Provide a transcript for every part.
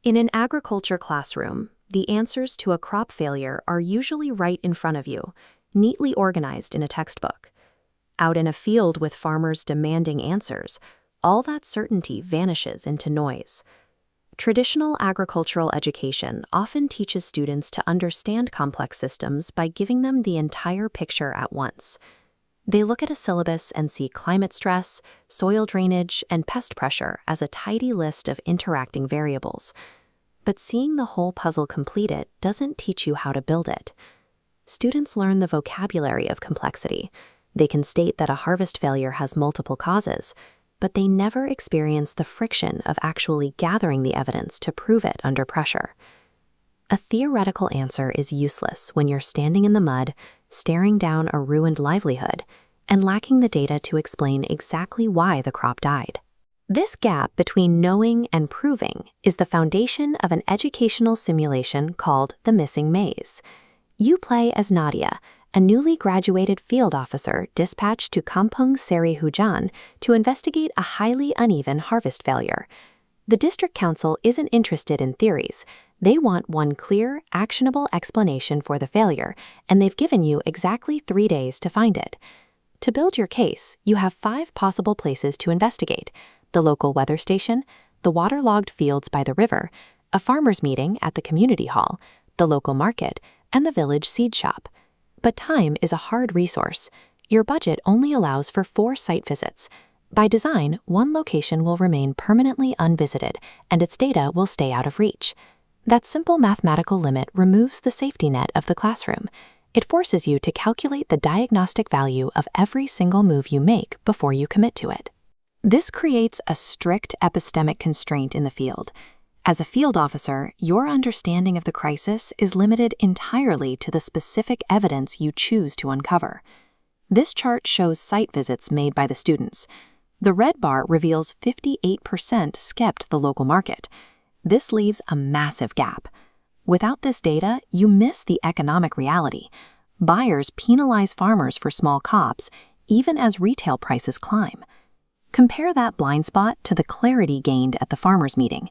In an agriculture classroom, the answers to a crop failure are usually right in front of you, neatly organized in a textbook. Out in a field with farmers demanding answers, all that certainty vanishes into noise. Traditional agricultural education often teaches students to understand complex systems by giving them the entire picture at once. They look at a syllabus and see climate stress, soil drainage, and pest pressure as a tidy list of interacting variables. But seeing the whole puzzle completed doesn't teach you how to build it. Students learn the vocabulary of complexity. They can state that a harvest failure has multiple causes, but they never experience the friction of actually gathering the evidence to prove it under pressure. A theoretical answer is useless when you're standing in the mud, staring down a ruined livelihood, and lacking the data to explain exactly why the crop died. This gap between knowing and proving is the foundation of an educational simulation called the Missing Maize. You play as Nadia, a newly graduated field officer dispatched to Kampung Seri Hujan to investigate a highly uneven harvest failure. The district council isn't interested in theories. They want one clear, actionable explanation for the failure, and they've given you exactly 3 days to find it. To build your case, you have 5 possible places to investigate: the local weather station, the waterlogged fields by the river, a farmer's meeting at the community hall, the local market, and the village seed shop. But time is a hard resource. Your budget only allows for 4 site visits. By design, one location will remain permanently unvisited, and its data will stay out of reach. That simple mathematical limit removes the safety net of the classroom. It forces you to calculate the diagnostic value of every single move you make before you commit to it. This creates a strict epistemic constraint in the field. As a field officer, your understanding of the crisis is limited entirely to the specific evidence you choose to uncover. This chart shows site visits made by the students. The red bar reveals 58% skipped the local market. This leaves a massive gap. Without this data, you miss the economic reality. Buyers penalize farmers for small crops, even as retail prices climb. Compare that blind spot to the clarity gained at the farmers' meeting.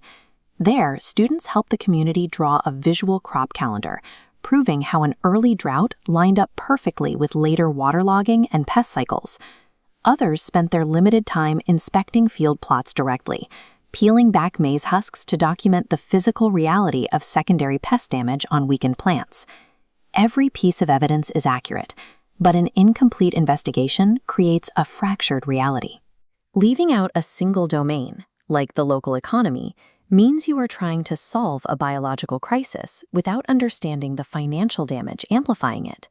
There, students help the community draw a visual crop calendar, proving how an early drought lined up perfectly with later waterlogging and pest cycles. Others spent their limited time inspecting field plots directly, peeling back maize husks to document the physical reality of secondary pest damage on weakened plants. Every piece of evidence is accurate, but an incomplete investigation creates a fractured reality. Leaving out a single domain, like the local economy, means you are trying to solve a biological crisis without understanding the financial damage amplifying it.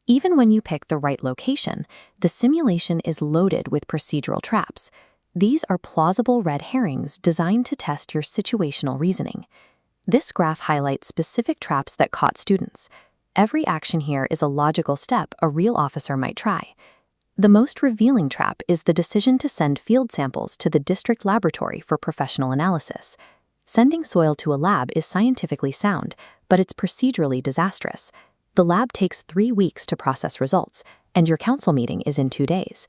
Even when you pick the right location, the simulation is loaded with procedural traps. These are plausible red herrings designed to test your situational reasoning. This graph highlights specific traps that caught students. Every action here is a logical step a real officer might try. The most revealing trap is the decision to send field samples to the district laboratory for professional analysis. Sending soil to a lab is scientifically sound, but it's procedurally disastrous. The lab takes 3 weeks to process results, and your council meeting is in 2 days.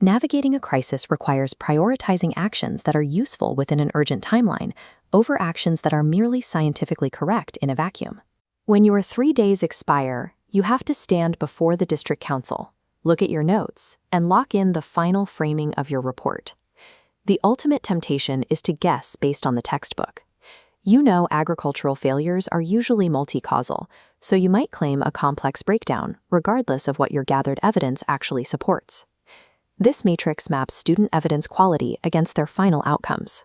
Navigating a crisis requires prioritizing actions that are useful within an urgent timeline over actions that are merely scientifically correct in a vacuum. When your 3 days expire, you have to stand before the district council, look at your notes, and lock in the final framing of your report. The ultimate temptation is to guess based on the textbook. You know agricultural failures are usually multi-causal, so you might claim a complex breakdown, regardless of what your gathered evidence actually supports. This matrix maps student evidence quality against their final outcomes.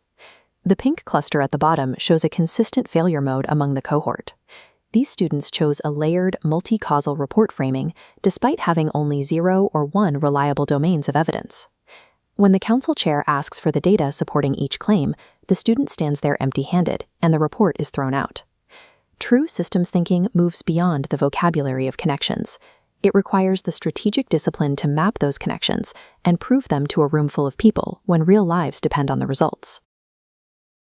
The pink cluster at the bottom shows a consistent failure mode among the cohort. These students chose a layered, multi-causal report framing despite having only 0 or 1 reliable domains of evidence. When the council chair asks for the data supporting each claim, the student stands there empty-handed, and the report is thrown out. True systems thinking moves beyond the vocabulary of connections. It requires the strategic discipline to map those connections and prove them to a room full of people when real lives depend on the results.